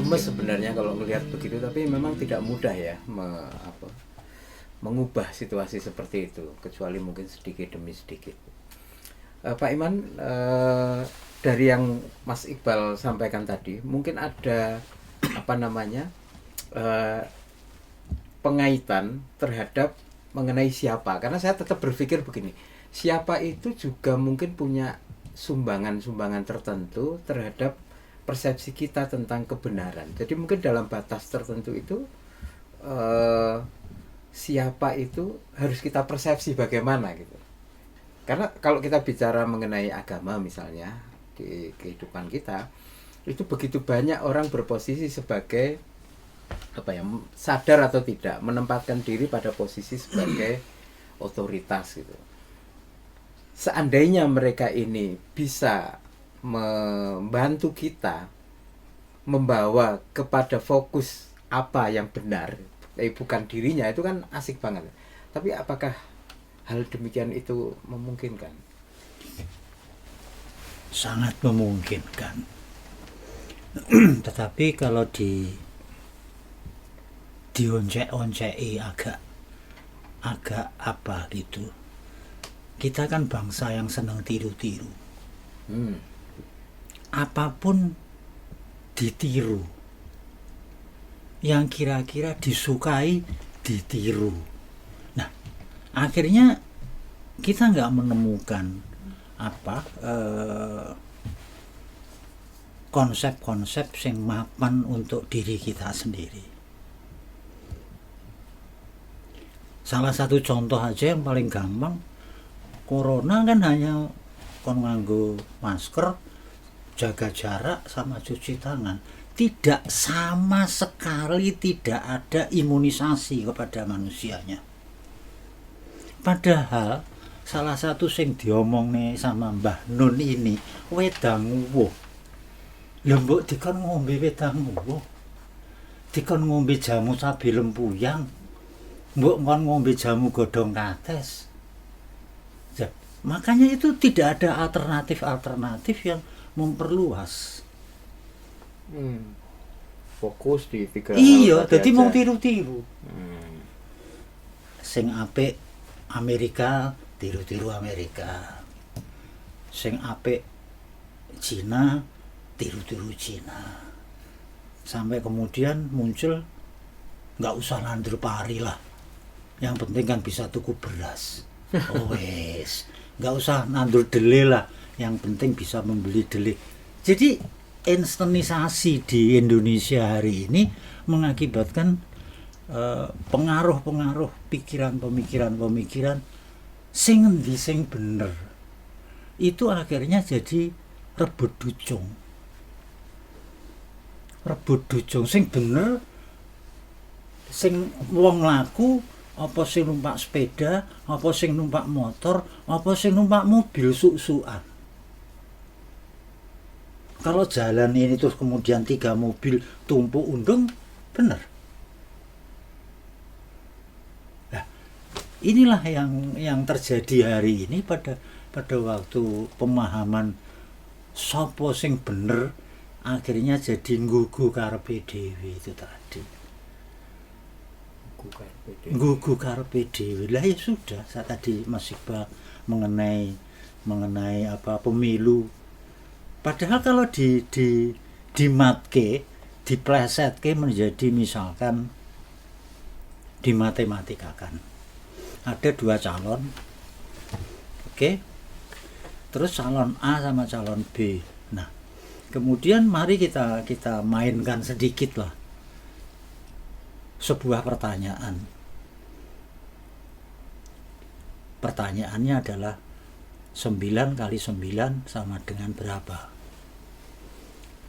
gemes sebenarnya kalau melihat begitu, tapi memang tidak mudah ya mengubah situasi seperti itu, kecuali mungkin sedikit demi sedikit. Pak Iman, dari yang Mas Iqbal sampaikan tadi, mungkin ada pengaitan terhadap mengenai siapa, karena saya tetap berpikir begini, siapa itu juga mungkin punya sumbangan tertentu terhadap persepsi kita tentang kebenaran. Jadi mungkin dalam batas tertentu itu siapa itu harus kita persepsi bagaimana gitu. Karena kalau kita bicara mengenai agama misalnya di kehidupan kita, itu begitu banyak orang berposisi sebagai sadar atau tidak menempatkan diri pada posisi sebagai otoritas gitu. Seandainya mereka ini bisa membantu kita membawa kepada fokus apa yang benar, bukan dirinya, itu kan asik banget. Tapi apakah hal demikian itu memungkinkan? Sangat memungkinkan. Tetapi kalau dioncek-onceki agak apa gitu. Kita kan bangsa yang senang tiru-tiru. Apapun ditiru. Yang kira-kira disukai ditiru. Nah, akhirnya kita nggak menemukan konsep-konsep yang mapan untuk diri kita sendiri. Salah satu contoh aja yang paling gampang, corona kan hanya kon nganggo masker, jaga jarak sama cuci tangan. Tidak sama sekali tidak ada imunisasi kepada manusianya. Padahal salah satu sing diomong nih sama Mbah Nun ini, wedang uwuh. Lembuk dikon ngombe wedang uwuh. Dikon ngombe jamu cabe lempuyang. Mbok kon ngombe jamu godhong kates. Ya, makanya itu tidak ada alternatif yang memperluas. Fokus di 3 hal. Iya, jadi mau tiru-tiru. Sing apik Amerika, tiru-tiru Amerika. Sing apik Cina, tiru-tiru Cina. Sampai kemudian muncul nggak usah nandur pari lah. Yang penting kan bisa tuku beras. Oh wes, nggak usah nandur dele lah. Yang penting bisa membeli dele. Jadi instanisasi di Indonesia hari ini mengakibatkan pengaruh-pengaruh pemikiran sing endi sing bener itu akhirnya jadi rebut ducung sing bener sing wong laku apa sing numpak sepeda apa sing numpak motor apa sing numpak mobil suk-sukan. Kalau jalan ini terus kemudian 3 mobil tumpuk undung, benar. Nah, inilah yang terjadi hari ini pada waktu pemahaman sapa sing bener akhirnya jadi nggugu karepe dhewe itu tadi. Nggugu karepe dhewe. Lah ya sudah, saya tadi Mas Iqbal mengenai pemilu. Padahal kalau dimatke, diplesetke menjadi misalkan dimatematika kan. Ada 2 calon. Oke. Terus calon A sama calon B. Nah, kemudian mari kita mainkan sedikit lah. Sebuah pertanyaan. Pertanyaannya adalah 9 kali 9 sama dengan berapa?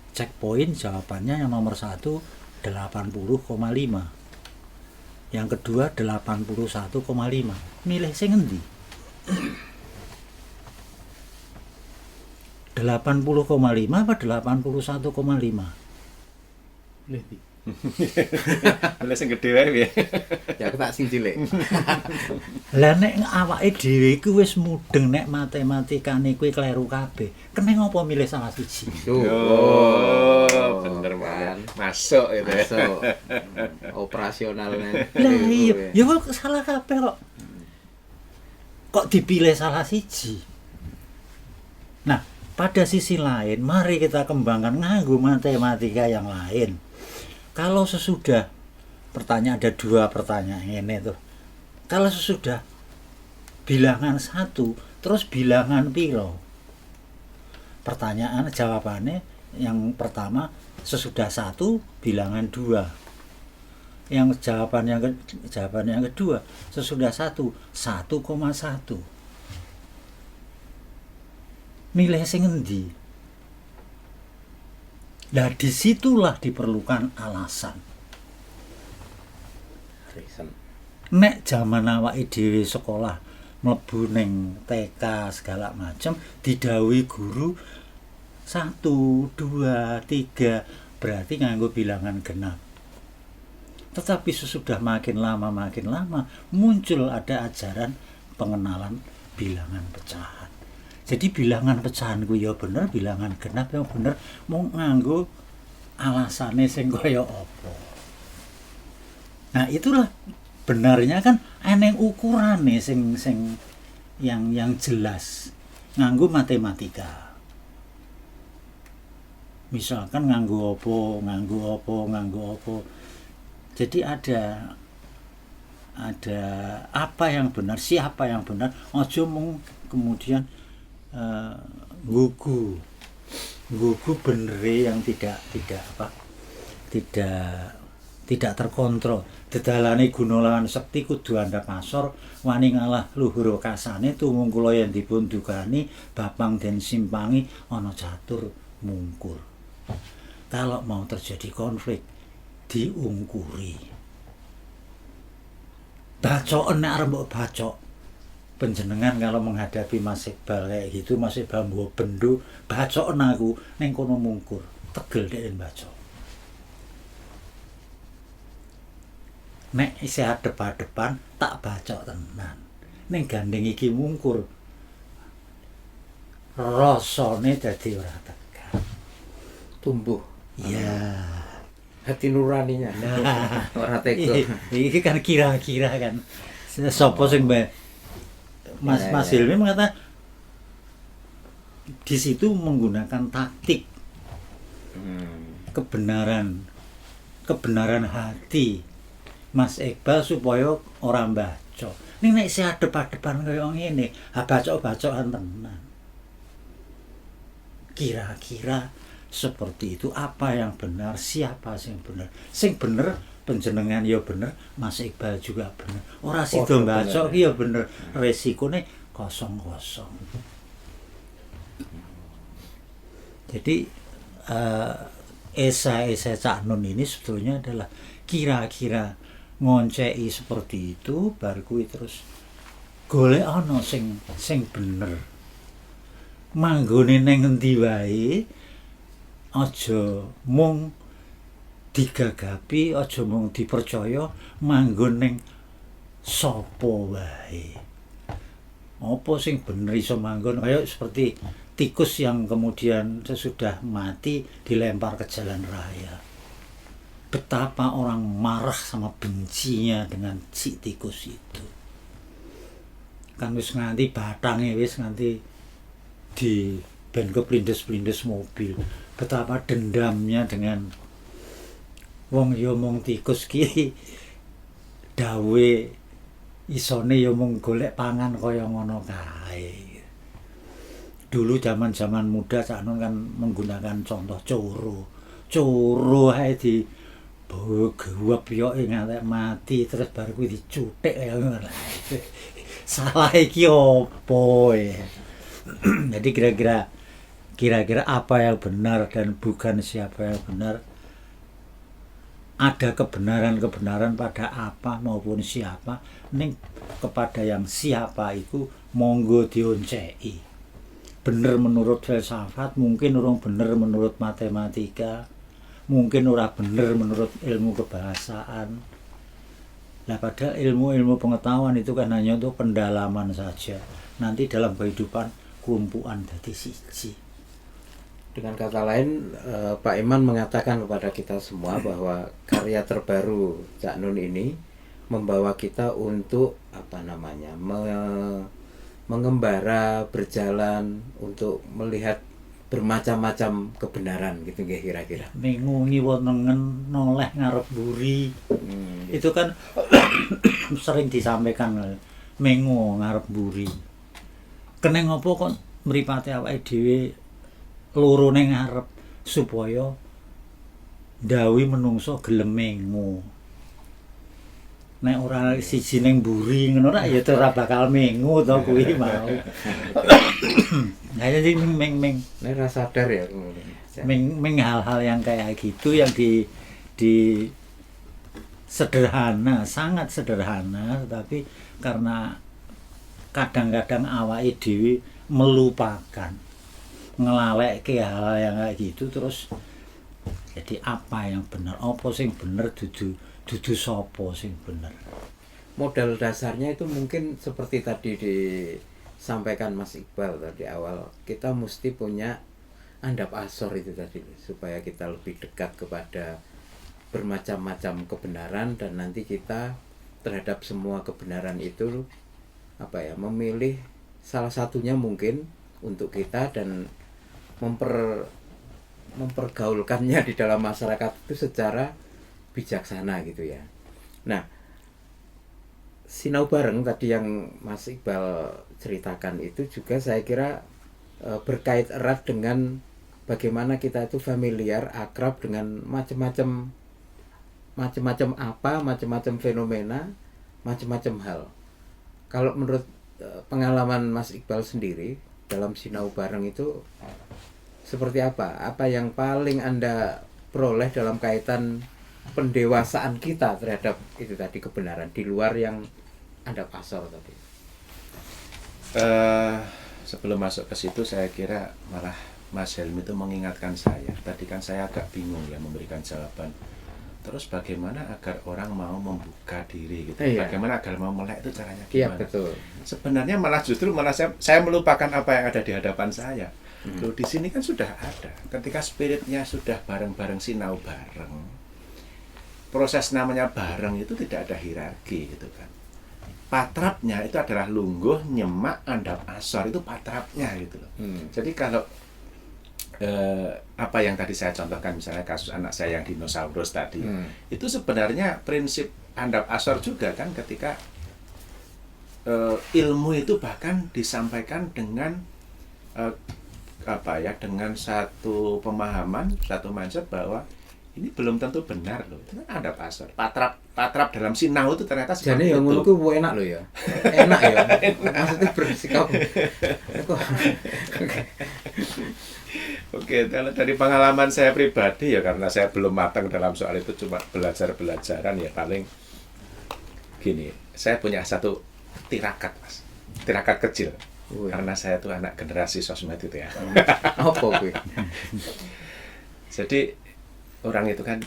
Checkpoint jawabannya yang nomor 1 80,5. Yang kedua 81,5. Milih sing endi? 80,5 apa 81,5? Boleh sing gedhe wae piye? Ya aku tak sing cilik. Lah nek awake dhewe iku wis mudeng nek matematikane kuwi kleru kabeh. Keneng apa milih salah siji? Tuh. Oh, bener kan. Pak. Masuk itu. Masuk. Operasionalnya. Lah iya, ya kok salah kabeh kok. Kok dipilih salah siji? Nah, pada sisi lain, mari kita kembangkan nganggo matematika yang lain. Kalau sesudah pertanyaan, ada 2 pertanyaan ini tuh. Kalau sesudah bilangan 1, terus bilangan piro? Pertanyaan jawabannya yang pertama sesudah 1 bilangan 2. Yang jawaban yang kedua sesudah 1 1,1. Milih sing endi? Nah, disitulah diperlukan alasan. Reason. Nek zaman awake dhewe sekolah mlebu ning TK segala macam didhawuhi guru 1, 2, 3 berarti nganggo bilangan genap. Tetapi sesudah makin lama muncul ada ajaran pengenalan bilangan pecahan. Jadi bilangan pecahan ku ya bener, bilangan genap yang bener, mau nganggo alasane sing kaya apa. Nah, itulah benarnya kan eneng ukurane sing yang jelas nganggo matematika. Misalkan nganggo apa. Jadi ada apa yang benar, siapa yang benar, ojo mung kemudian gugu benere yang tidak terkontrol. Dedalane Gunawan Sekti kudu andhap asor wani ngalah luhur kasane tumung kula yen dipun dukani bapang den simpangi ana catur mungkur. Kalau mau terjadi konflik diungkuri. Bacoken nek arep mbok bacok. Penjenengan kalau menghadapi Mas Iqbal kayak gitu, Mas Iqbal mbok bendo, bacoken aku ning kono mungkur. Tegel dhek bacok. Nek isih adep-adepan tak bacok tenan. Ning gandeng iki mungkur. Rasane dadi ora tekan. Tumbuh. Iya. Hati nuraninya. Nah, Ora tega. ini kan kira-kira kan sapa sing Mas Hilmi mengatakan di situ menggunakan taktik kebenaran hati Mas Iqbal supaya orang baca. Ning nek isih adep-adepan kaya ngene, ha bacok-bacokan tenan. Kira-kira seperti itu, apa yang benar, siapa sing benar. Sing bener panjenengan ya bener, Mas Iqbal juga bener. Ora sida mbacok ki ya bener, resikone kosong-kosong. Jadi esai-esai Cak Nun ini sebetulnya adalah kira-kira ngonceki seperti itu, bar kuwi terus golek ana sing bener. Manggone ning endi wae aja mung digagapi, aja mung dipercaya manggon ning sapa wae. Apa sing bener iso manggon kaya seperti tikus yang kemudian sesudah mati dilempar ke jalan raya. Betapa orang marah sama bencinya dengan si tikus itu. Kan wis nganti batange wis nganti di ben keplindes-plindes mobil. Betapa dendamnya dengan wong ya mung tikus ki dawe isone ya mung golek pangan kaya ngono kae. Dulu zaman-zaman muda Cak Nun kan menggunakan contoh coro ae di gewep yo nganti mati terus bar kuwi dicuthik kaya ngono. Salah iki opo ya. Jadi kira-kira apa yang benar dan bukan siapa yang benar. Ada kebenaran pada apa maupun siapa, ning kepada yang siapa itu monggo dionceki. Bener menurut filsafat, mungkin urung bener menurut matematika, mungkin ora bener menurut ilmu kebahasaan. Nah, padahal ilmu pengetahuan itu kan hanya untuk pendalaman saja. Nanti dalam kehidupan kumpulan dadi siji. Dengan kata lain, Pak Iman mengatakan kepada kita semua bahwa karya terbaru Cak Nun ini membawa kita untuk mengembara, berjalan untuk melihat bermacam-macam kebenaran gitu nggih kira-kira. Mengu ngiwa nengen noleh ngarep buri. Itu kan sering disampaikan, mengu ngarep buri. Keneng apa kok mripate awake dhewe lorone ngarep supaya ndawi menungso gelem mengu. Nek ora siji ning mburi ngono ra ya ora bakal mengu to kuwi mau. Nah jadi meng Ini rasa sadar ya. hal-hal yang kayak gitu yang di sederhana, sangat sederhana, tapi karena kadang-kadang awake dhewe melupakan, ngelalekke hal yang kayak gitu, terus jadi apa yang benar, apa sing bener, dudu sapa sing bener. Modal dasarnya itu mungkin seperti tadi disampaikan Mas Iqbal tadi awal, kita mesti punya andap asor itu tadi supaya kita lebih dekat kepada bermacam-macam kebenaran, dan nanti kita terhadap semua kebenaran itu memilih salah satunya mungkin untuk kita dan mempergaulkannya di dalam masyarakat itu secara bijaksana gitu ya. Nah, sinau bareng tadi yang Mas Iqbal ceritakan itu juga saya kira berkait erat dengan bagaimana kita itu familiar, akrab dengan macam-macam fenomena, macam-macam hal. Kalau menurut pengalaman Mas Iqbal sendiri dalam sinau bareng itu seperti apa? Apa yang paling Anda peroleh dalam kaitan pendewasaan kita terhadap itu tadi kebenaran di luar yang andap asor tadi? Sebelum masuk ke situ saya kira malah Mas Helmi itu mengingatkan saya. Tadi kan saya agak bingung ya memberikan jawaban. Terus bagaimana agar orang mau membuka diri gitu? Iya. Bagaimana agar mau melek itu caranya Iya, gimana? betul. Sebenarnya justru saya melupakan apa yang ada di hadapan saya. Loh, di sini kan sudah ada. Ketika spiritnya sudah bareng-bareng sinau bareng. Proses namanya bareng itu tidak ada hierarki gitu kan. Patrapnya itu adalah lungguh, nyemak, andap asor, itu patrapnya gitu loh. Jadi kalau apa yang tadi saya contohkan misalnya kasus anak saya yang dinosaurus tadi, itu sebenarnya prinsip andap asor juga kan, ketika ilmu itu bahkan disampaikan dengan dengan satu pemahaman, satu mindset bahwa ini belum tentu benar loh. Itu kan andap asor. Patrap dalam sinau itu ternyata seperti Jadi yang itu. ngono ku enak loh ya. Enak ya. Maksudnya bersikap. Oke, kalau dari pengalaman saya pribadi ya, karena saya belum matang dalam soal itu, cuma belajaran ya, paling gini, saya punya satu tirakat Mas, tirakat kecil. Karena saya tuh anak generasi sosmed itu ya. Apa kuwi? Jadi orang itu kan,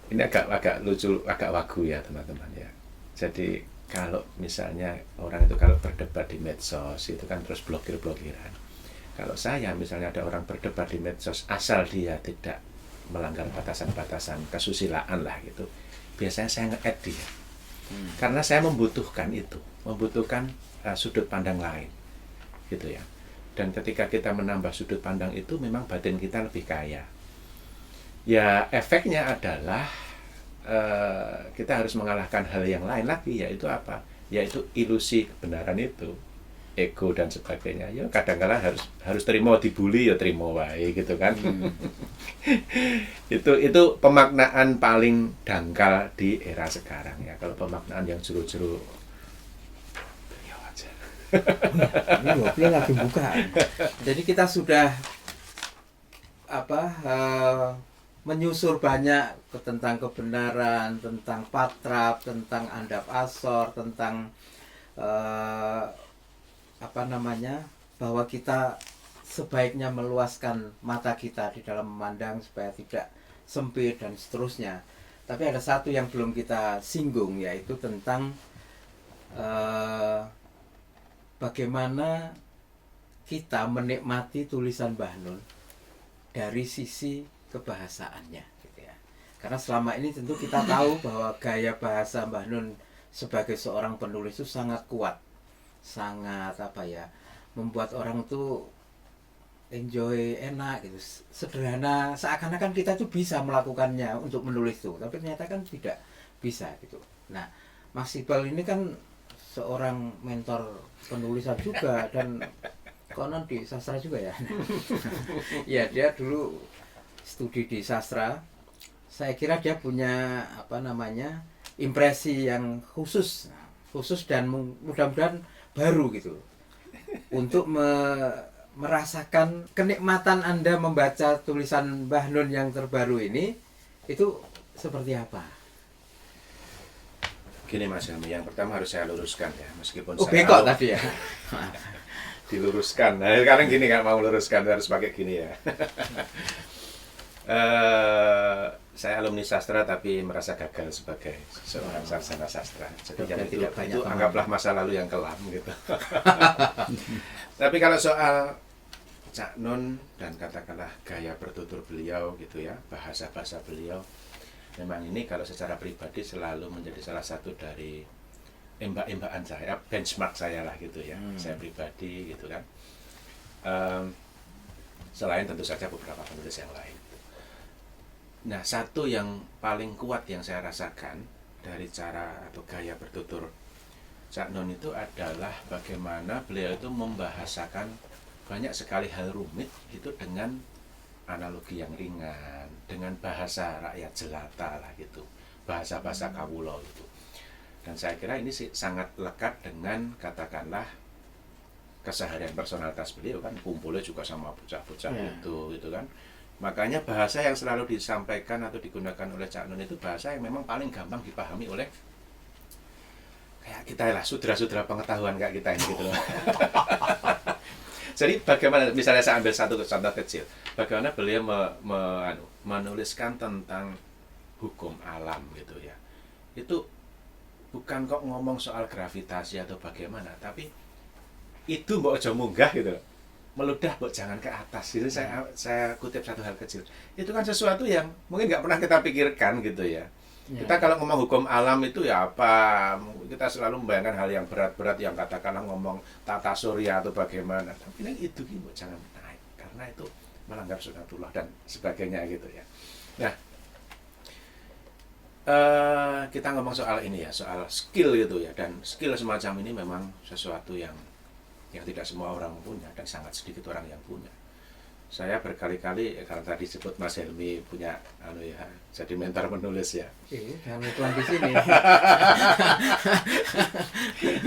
ini agak lucu, agak wagu ya teman-teman ya. Jadi kalau misalnya orang itu kalau berdebat di medsos itu kan terus blokir-blokiran. Kalau saya misalnya ada orang berdebat di medsos, asal dia tidak melanggar batasan-batasan kesusilaan lah gitu, biasanya saya nge-add dia. Karena saya membutuhkan itu, membutuhkan sudut pandang lain gitu ya. Dan ketika kita menambah sudut pandang itu, memang batin kita lebih kaya. Ya efeknya adalah kita harus mengalahkan hal yang lain lagi, yaitu apa? Yaitu ilusi kebenaran itu, ego dan sebagainya. Ya kadang-kala harus terima dibully, ya terima wae gitu kan. itu pemaknaan paling dangkal di era sekarang ya. Kalau pemaknaan yang jeru-jeru, beliau aja. Ini ngopi lagi buka. Jadi kita sudah menyusur banyak tentang kebenaran, tentang patrap, tentang andap asor, tentang bahwa kita sebaiknya meluaskan mata kita di dalam memandang supaya tidak sempit dan seterusnya. Tapi ada satu yang belum kita singgung, yaitu tentang bagaimana kita menikmati tulisan Mbah Nun dari sisi kebahasaannya gitu ya. Karena selama ini tentu kita tahu bahwa gaya bahasa Mbah Nun sebagai seorang penulis itu sangat kuat, sangat membuat orang tuh enjoy, enak gitu, sederhana, seakan-akan kita tuh bisa melakukannya untuk menulis tuh, tapi ternyata kan tidak bisa gitu. Nah, Mas Iqbal ini kan seorang mentor penulisan juga dan konon di sastra juga ya. Ya, dia dulu studi di sastra. Saya kira dia punya impresi yang khusus dan mudah-mudahan baru gitu untuk merasakan kenikmatan Anda membaca tulisan Mbah Nun yang terbaru ini itu seperti apa? Gini Mas Helmi, yang pertama harus saya luruskan ya, meskipun saya bengkok tadi ya. diluruskan. Nah, sekarang gini kan mau luruskan harus pakai gini ya. Saya alumni sastra tapi merasa gagal sebagai seorang sarjana sastra. Jadi yang itu anggaplah masa lalu yang kelam gitu. Tapi kalau soal Cak Nun dan katakanlah gaya bertutur beliau gitu ya, bahasa-bahasa beliau, memang ini kalau secara pribadi selalu menjadi salah satu dari embak-embakan saya, benchmark saya lah gitu ya, saya pribadi gitu kan. Selain tentu saja beberapa penulis yang lain. Nah, satu yang paling kuat yang saya rasakan dari cara atau gaya bertutur Cak Nun itu adalah bagaimana beliau itu membahasakan banyak sekali hal rumit itu dengan analogi yang ringan, dengan bahasa rakyat jelata lah gitu, bahasa-bahasa kawulo gitu. Dan saya kira ini sih sangat lekat dengan katakanlah keseharian personalitas beliau kan, kumpulnya juga sama bocah-bocah gitu kan. Makanya bahasa yang selalu disampaikan atau digunakan oleh Cak Nun itu bahasa yang memang paling gampang dipahami oleh kayak kita lah, sudra-sudra pengetahuan kayak kita ini gitu loh. Jadi bagaimana, misalnya saya ambil satu contoh kecil, bagaimana beliau menuliskan tentang hukum alam gitu ya. Itu bukan kok ngomong soal gravitasi atau bagaimana, tapi itu mbok aja munggah gitu loh. Meludah mbok jangan ke atas. Itu saya kutip satu hal kecil. Itu kan sesuatu yang mungkin nggak pernah kita pikirkan gitu ya. Kita kalau ngomong hukum alam itu ya apa, kita selalu membayangkan hal yang berat-berat yang katakanlah ngomong tata surya atau bagaimana. Tapi itu mbok jangan naik karena itu melanggar sunatullah dan sebagainya gitu ya. Nah, kita ngomong soal ini ya, soal skill gitu ya, dan skill semacam ini memang sesuatu yang tidak semua orang punya dan sangat sedikit orang yang punya. Saya berkali-kali, karena tadi disebut Mas Helmi punya jadi mentor penulis ya. Jangan iklan di sini.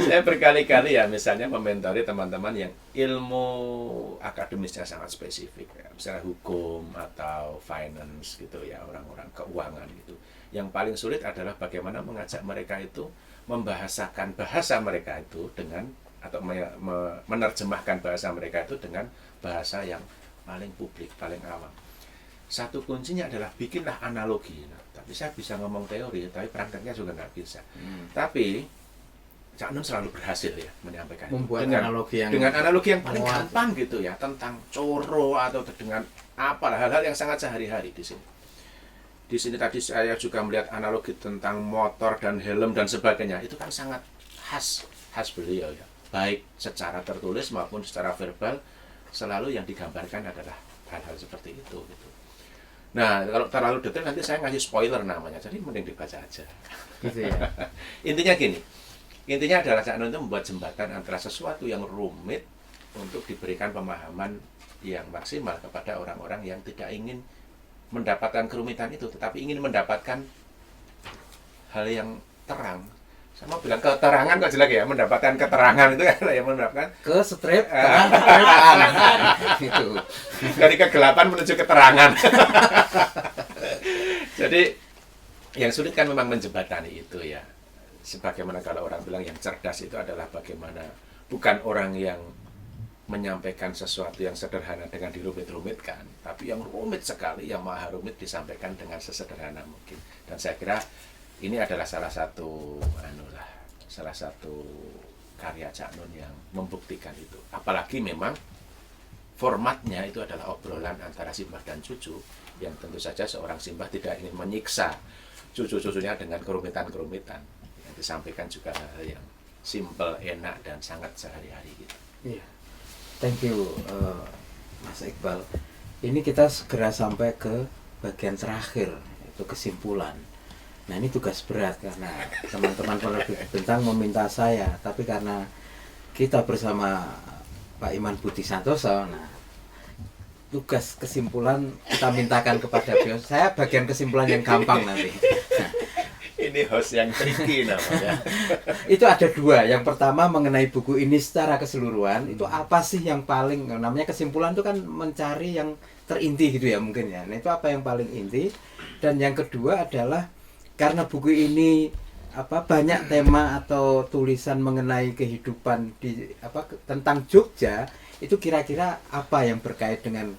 Saya berkali-kali ya misalnya mementori teman-teman yang ilmu akademisnya sangat spesifik ya. Misalnya hukum atau finance gitu ya, orang-orang keuangan gitu. Yang paling sulit adalah bagaimana mengajak mereka itu membahasakan bahasa mereka itu dengan, atau menerjemahkan bahasa mereka itu dengan bahasa yang paling publik, paling awam. Satu kuncinya adalah bikinlah analogi. Nah, tapi saya bisa ngomong teori, tapi prakteknya juga nggak bisa. Tapi Cak Nun selalu berhasil ya menyampaikan membuat dengan analogi yang paling gampang gitu ya, tentang coro atau dengan apalah hal-hal yang sangat sehari-hari di sini. Di sini tadi saya juga melihat analogi tentang motor dan helm dan sebagainya. Itu kan sangat khas beliau ya. Baik secara tertulis maupun secara verbal, selalu yang digambarkan adalah hal-hal seperti itu gitu. Nah, kalau terlalu detail nanti saya ngasih spoiler namanya, jadi mending dibaca aja. Gitu ya. Intinya adalah Cak Nun itu membuat jembatan antara sesuatu yang rumit untuk diberikan pemahaman yang maksimal kepada orang-orang yang tidak ingin mendapatkan kerumitan itu, tetapi ingin mendapatkan hal yang terang. Saya mau bilang keterangan kok jelek ya, mendapatkan keterangan itu kan yang mendapatkan keterangan gitu. Dari kegelapan menuju keterangan. Jadi yang sulit kan memang menjembatani itu ya. Sebagaimana kalau orang bilang yang cerdas itu adalah bagaimana bukan orang yang menyampaikan sesuatu yang sederhana dengan dirumit-rumitkan, tapi yang rumit sekali, yang maha rumit disampaikan dengan sesederhana mungkin. Dan saya kira ini adalah salah satu karya Cak Nun yang membuktikan itu. Apalagi memang formatnya itu adalah obrolan antara simbah dan cucu, yang tentu saja seorang simbah tidak ingin menyiksa cucu-cucunya dengan kerumitan-kerumitan. Yang disampaikan juga hal yang simple, enak, dan sangat sehari-hari gitu. Iya. Thank you, Mas Iqbal. Ini kita segera sampai ke bagian terakhir, yaitu kesimpulan. Nah, ini tugas berat karena teman-teman penerbit Bentang meminta saya, tapi karena kita bersama Pak Iman Budi Santoso, nah tugas kesimpulan kita mintakan kepada beliau. Saya bagian kesimpulan yang gampang nanti. Ini host yang tricky namanya. Itu ada dua. Yang pertama mengenai buku ini secara keseluruhan, itu apa sih yang paling, namanya kesimpulan itu kan mencari yang terinti gitu ya mungkin ya. Nah, itu apa yang paling inti. Dan yang kedua adalah karena buku ini banyak tema atau tulisan mengenai kehidupan tentang Jogja, itu kira-kira apa yang berkait dengan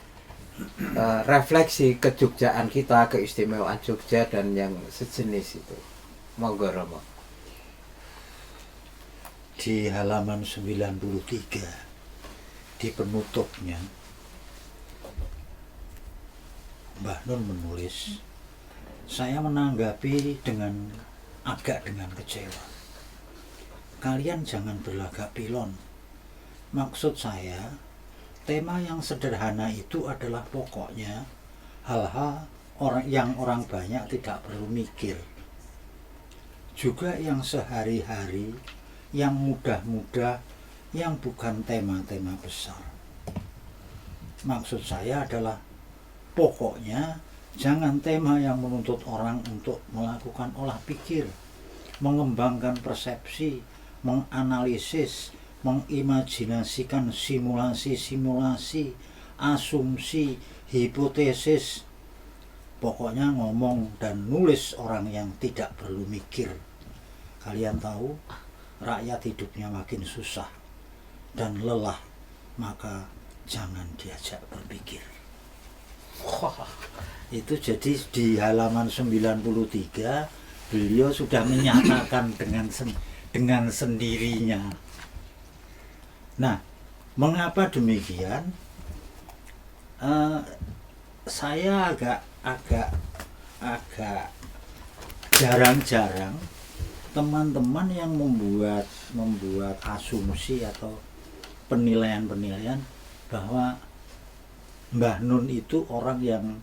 refleksi kejogjaan kita, keistimewaan Jogja dan yang sejenis itu. Monggo Romo. Di halaman 93 di penutupnya Mbah Nun menulis, saya menanggapi agak dengan kecewa. Kalian jangan berlagak pilon. Maksud saya, tema yang sederhana itu adalah pokoknya hal-hal yang orang banyak tidak perlu mikir. Juga yang sehari-hari, yang mudah-mudah, yang bukan tema-tema besar. Maksud saya adalah pokoknya jangan tema yang menuntut orang untuk melakukan olah pikir, mengembangkan persepsi, menganalisis, mengimajinasikan simulasi-simulasi, asumsi, hipotesis. Pokoknya ngomong dan nulis orang yang tidak perlu mikir. Kalian tahu, rakyat hidupnya makin susah dan lelah, maka jangan diajak berpikir. Wah, itu jadi di halaman 93 beliau sudah menyatakan dengan sendirinya. Nah, mengapa demikian? Saya agak jarang-jarang teman-teman yang membuat asumsi atau penilaian-penilaian bahwa Mbah Nun itu orang yang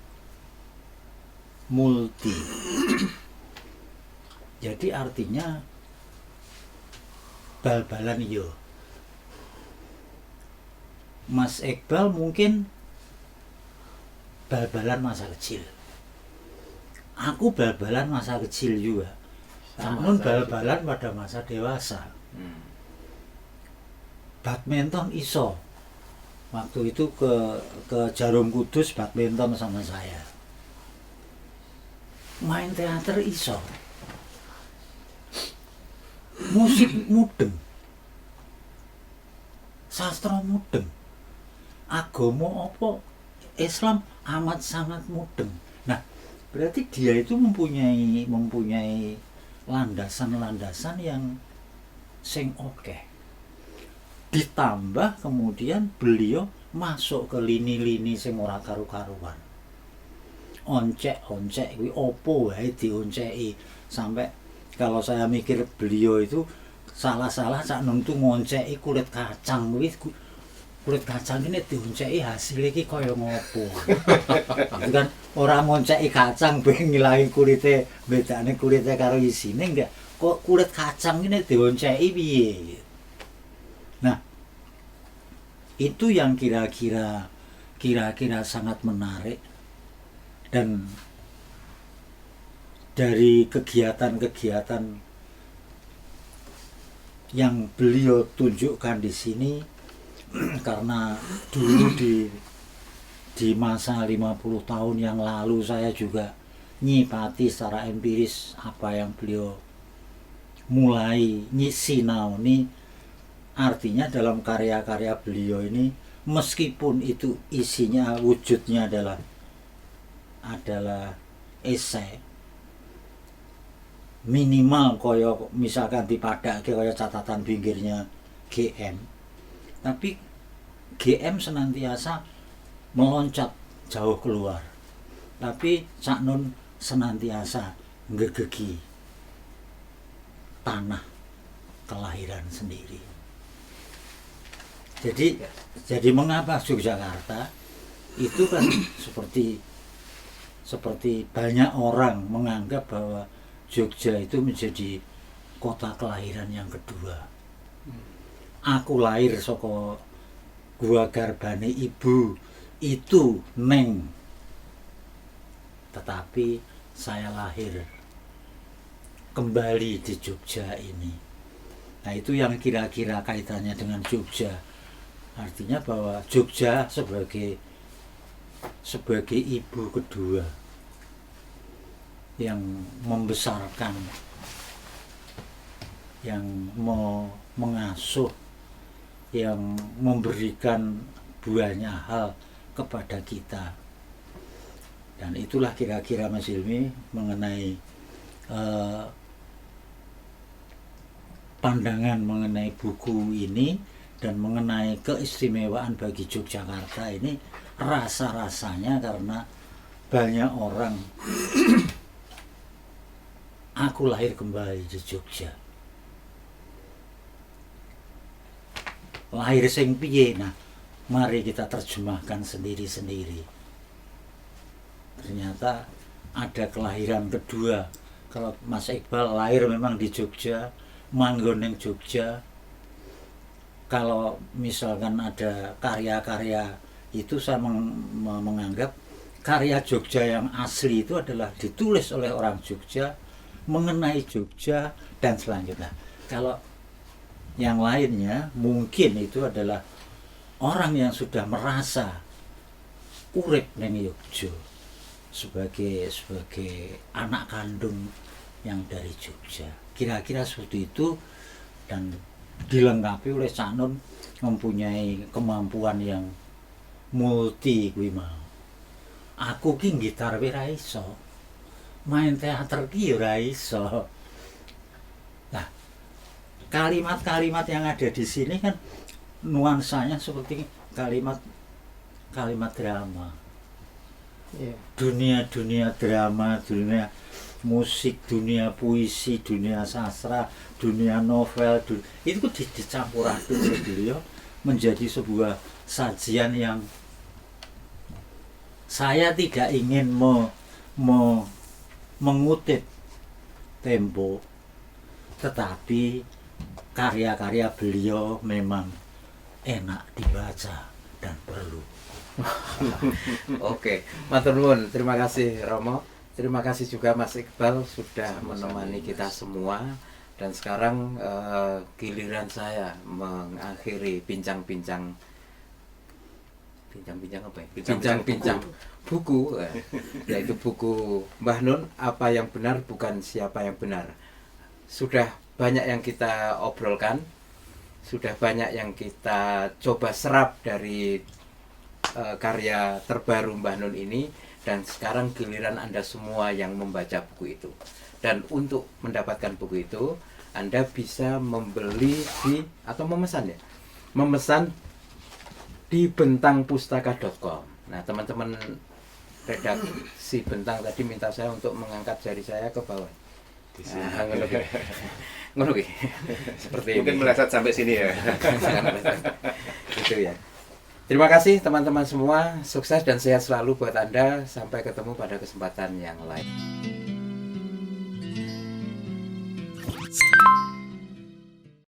multi. Jadi artinya bal-balan iyo. Mas Iqbal mungkin bal-balan masa kecil. Aku bal-balan masa kecil juga. Namun bal-balan pada masa dewasa. Badminton iso. Waktu itu ke Jarum Kudus badminton sama saya. Main teater iso. Musik mudeng. Sastra mudeng. Agama apa? Islam amat sangat mudeng. Nah, berarti dia itu mempunyai landasan-landasan yang sing oke. Ditambah kemudian beliau masuk ke lini-lini sing ora karu-karuan. Oncek kuwi opo wae dionceki. Sampai kalau saya mikir beliau itu salah-salah Cak Nun tuh ngonceki kulit kacang kuwi. Kulit kacang ini dionceki hasil iki kaya ngopo. Itu kan ora ngonceki kacang ben ngilangi kulite, bedane kulite karo isine enggak. Kok kulit kacang ini dionceki piye? Nah, itu yang kira-kira sangat menarik. Dan dari kegiatan-kegiatan yang beliau tunjukkan di sini, karena dulu di masa 50 tahun yang lalu saya juga nyipati secara empiris apa yang beliau mulai nyisinaoni Artinya dalam karya-karya beliau ini, meskipun itu isinya, wujudnya adalah esai, minimal koyo misalkan dipadake koyo catatan pinggirnya GM, tapi GM senantiasa meloncat jauh keluar, tapi Cak Nun senantiasa ngegegi tanah kelahiran sendiri. Jadi mengapa Yogyakarta itu kan seperti banyak orang menganggap bahwa Jogja itu menjadi kota kelahiran yang kedua. Aku lahir saka gua garbane ibu itu Neng, tetapi saya lahir kembali di Jogja ini. Nah, itu yang kira-kira kaitannya dengan Jogja. Artinya bahwa Jogja sebagai ibu kedua yang membesarkan, yang mengasuh, yang memberikan banyak hal kepada kita. Dan itulah kira-kira Mas Hilmi mengenai pandangan mengenai buku ini dan mengenai keistimewaan bagi Yogyakarta ini. Rasa-rasanya karena banyak orang aku lahir kembali di Jogja. Lahir sing piye? Nah, mari kita terjemahkan sendiri-sendiri. Ternyata ada kelahiran kedua. Kalau Mas Iqbal lahir memang di Jogja, manggon ning Jogja. Kalau misalkan ada karya-karya itu, saya menganggap karya Jogja yang asli itu adalah ditulis oleh orang Jogja, mengenai Jogja dan selanjutnya. Kalau yang lainnya mungkin itu adalah orang yang sudah merasa urip ning Jogja sebagai anak kandung yang dari Jogja. Kira-kira seperti itu, dan dilengkapi oleh Cak Nun mempunyai kemampuan yang multi kuwi mau. Aku ki gitar ora iso, main teater ki ora iso. Nah, kalimat-kalimat yang ada di sini kan nuansanya seperti kalimat drama. Dunia drama, dunia musik, dunia puisi, dunia sastra, dunia novel, itu dicampur aduk oleh beliau menjadi sebuah sajian yang saya tidak ingin mengutip Tempo, tetapi karya-karya beliau memang enak dibaca dan perlu. Oke, matur nuwun. Terima kasih Romo. Terima kasih juga Mas Iqbal sudah menemani kita semua. Dan sekarang giliran saya mengakhiri bincang-bincang apa ya? Bincang-bincang buku, yaitu buku Mbah Nun, Apa Yang Benar Bukan Siapa Yang Benar. Sudah banyak yang kita obrolkan, sudah banyak yang kita coba serap dari karya terbaru Mbah Nun ini, dan sekarang giliran Anda semua yang membaca buku itu. Dan untuk mendapatkan buku itu, Anda bisa membeli atau memesan ya, memesan di bentangpustaka.com. Nah, teman-teman redaksi Bentang tadi minta saya untuk mengangkat jari saya ke bawah. Di sini. Ngono ki. Seperti mungkin ini. meleset sampai sini ya. Gitu ya. Terima kasih teman-teman semua, sukses dan sehat selalu buat Anda. Sampai ketemu pada kesempatan yang lain.